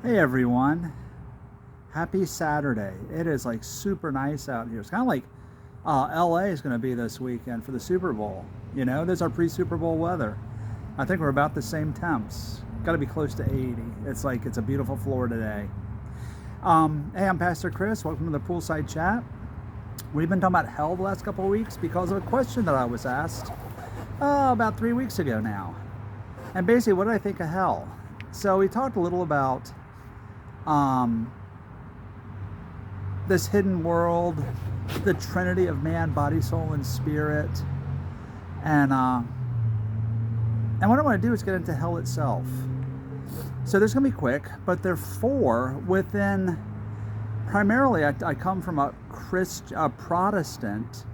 Hey everyone, happy Saturday. It is like super nice out here. It's kind of like LA is going to be this weekend for the Super Bowl. You know, there's our pre Super Bowl weather. I think we're about the same temps. Got to be close to 80. It's a beautiful floor today. Hey, I'm Pastor Chris. Welcome to the Poolside Chat. We've been talking about hell the last couple of weeks because of a question that I was asked about 3 weeks ago now. And basically, what do I think of hell? So we talked a little about this hidden world, the trinity of man, body, soul, and spirit. And what I want to do is get into hell itself. So this is going to be quick, but there are four within, primarily I come from a Protestant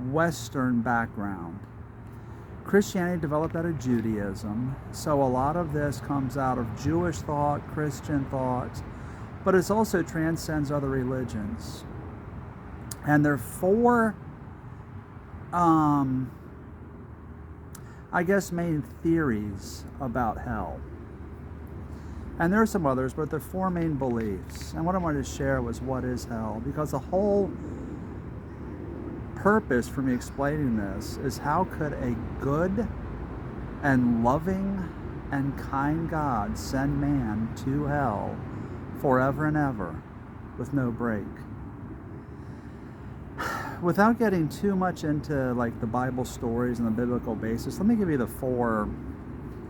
Western background. Christianity developed out of Judaism, so a lot of this comes out of Jewish thought, Christian thought, but it also transcends other religions. And there are four, main theories about hell. And there are some others, but there are four main beliefs. And what I wanted to share was what is hell, because the whole purpose for me explaining this is how could a good and loving and kind God send man to hell forever and ever with no break. Without getting too much into like the Bible stories and the biblical basis, let me give you the four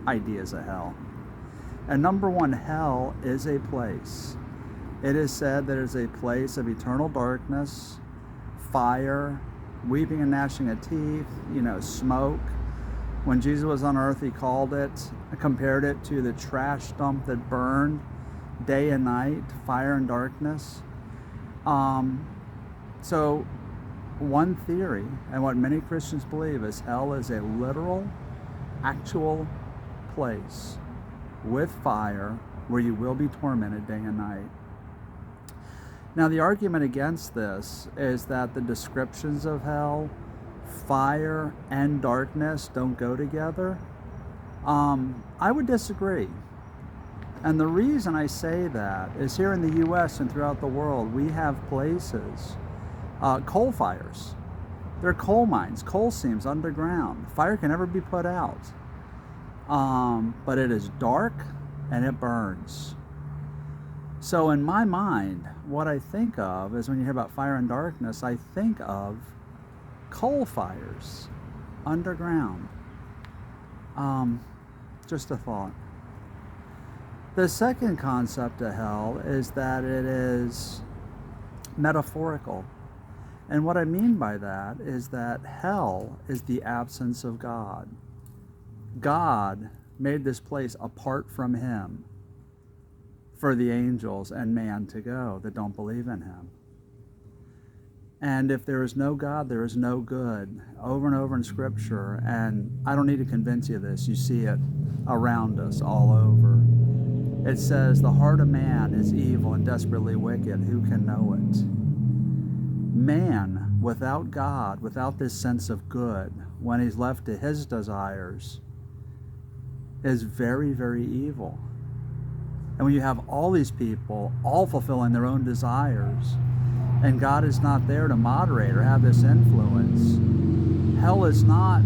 ideas of hell. And number one, hell is a place. It is said that it is a place of eternal darkness, fire, weeping and gnashing of teeth, smoke. When Jesus was on earth, he compared it to the trash dump that burned day and night, fire and darkness. So one theory, and what many Christians believe, is hell is a literal, actual place with fire where you will be tormented day and night. Now, the argument against this is that the descriptions of hell, fire and darkness, don't go together. I would disagree. And the reason I say that is here in the U.S. and throughout the world, we have places, coal fires. There are coal mines, coal seams underground. Fire can never be put out. But it is dark and it burns. So in my mind, what I think of is when you hear about fire and darkness, I think of coal fires underground. Just a thought. The second concept of hell is that it is metaphorical. And what I mean by that is that hell is the absence of God. God made this place apart from him for the angels and man to go that don't believe in him. And if there is no God, there is no good. Over and over in Scripture, and I don't need to convince you of this, you see it around us all over. It says, the heart of man is evil and desperately wicked. Who can know it? Man, without God, without this sense of good, when he's left to his desires, is very, very evil. And when you have all these people all fulfilling their own desires, and God is not there to moderate or have this influence, hell is not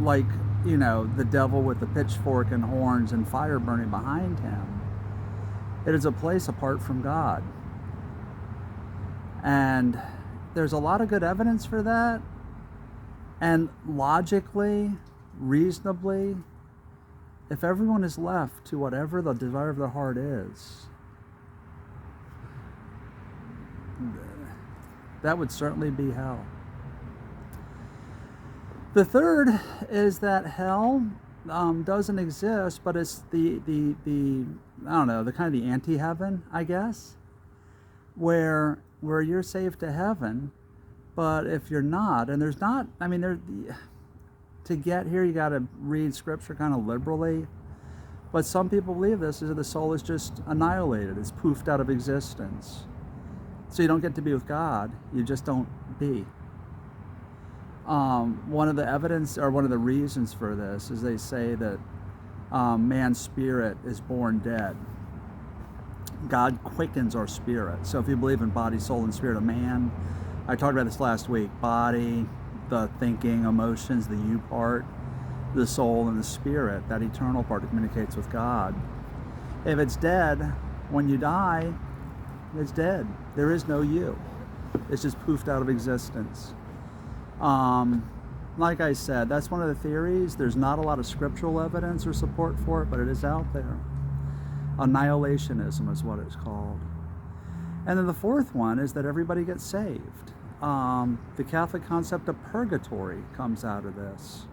like, the devil with the pitchfork and horns and fire burning behind him. It is a place apart from God. And there's a lot of good evidence for that. And logically, reasonably, if everyone is left to whatever the desire of their heart is, that would certainly be hell. The third is that hell doesn't exist, but it's the I don't know, the kind of the anti-heaven, I guess, where you're saved to heaven, but if you're not, and there's not, to get here, you got to read Scripture kind of liberally. But some people believe this is that the soul is just annihilated. It's poofed out of existence. So you don't get to be with God. You just don't be. One of the evidence, or one of the reasons for this, is they say that man's spirit is born dead. God quickens our spirit. So if you believe in body, soul, and spirit of man, I talked about this last week. Body, the thinking, emotions, the you part, the soul, and the spirit, that eternal part that communicates with God. If it's dead, when you die, it's dead. There is no you. It's just poofed out of existence. Like I said, that's one of the theories. There's not a lot of scriptural evidence or support for it, but it is out there. Annihilationism is what it's called. And then the fourth one is that everybody gets saved. The Catholic concept of purgatory comes out of this,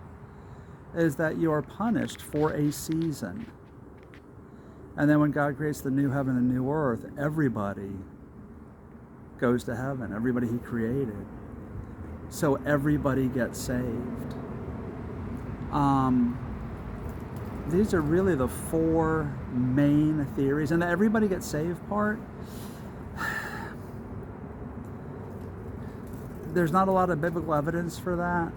is that you are punished for a season. And then when God creates the new heaven and new earth, everybody goes to heaven, everybody he created. So everybody gets saved. These are really the four main theories. And the everybody gets saved part, there's not a lot of biblical evidence for that.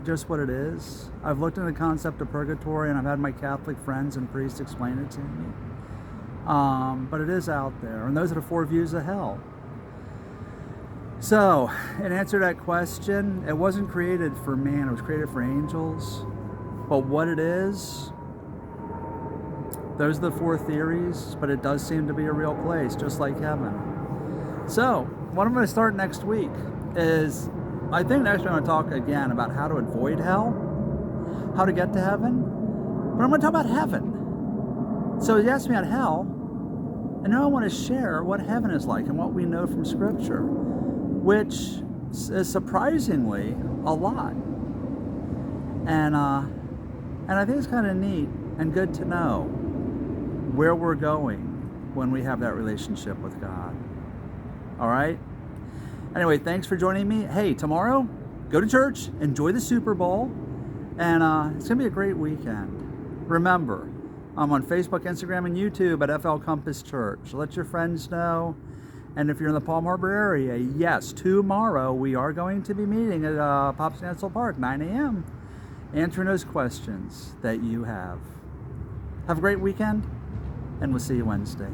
Just what it is. I've looked into the concept of purgatory, and I've had my Catholic friends and priests explain it to me. But it is out there, and those are the four views of hell. So, in answer to that question, it wasn't created for man, it was created for angels. But what it is, those are the four theories, but it does seem to be a real place, just like heaven. So, what I'm going to start next week is, I think next week I'm going to talk again about how to avoid hell, how to get to heaven, but I'm going to talk about heaven. So you asked me about hell, and now I want to share what heaven is like and what we know from Scripture, which is surprisingly a lot. And I think it's kind of neat and good to know where we're going when we have that relationship with God. All right? Anyway, thanks for joining me. Hey, tomorrow, go to church, enjoy the Super Bowl, and it's going to be a great weekend. Remember, I'm on Facebook, Instagram, and YouTube at FL Compass Church. Let your friends know. And if you're in the Palm Harbor area, yes, tomorrow we are going to be meeting at Pop Stansel Park, 9 a.m., answering those questions that you have. Have a great weekend, and we'll see you Wednesday.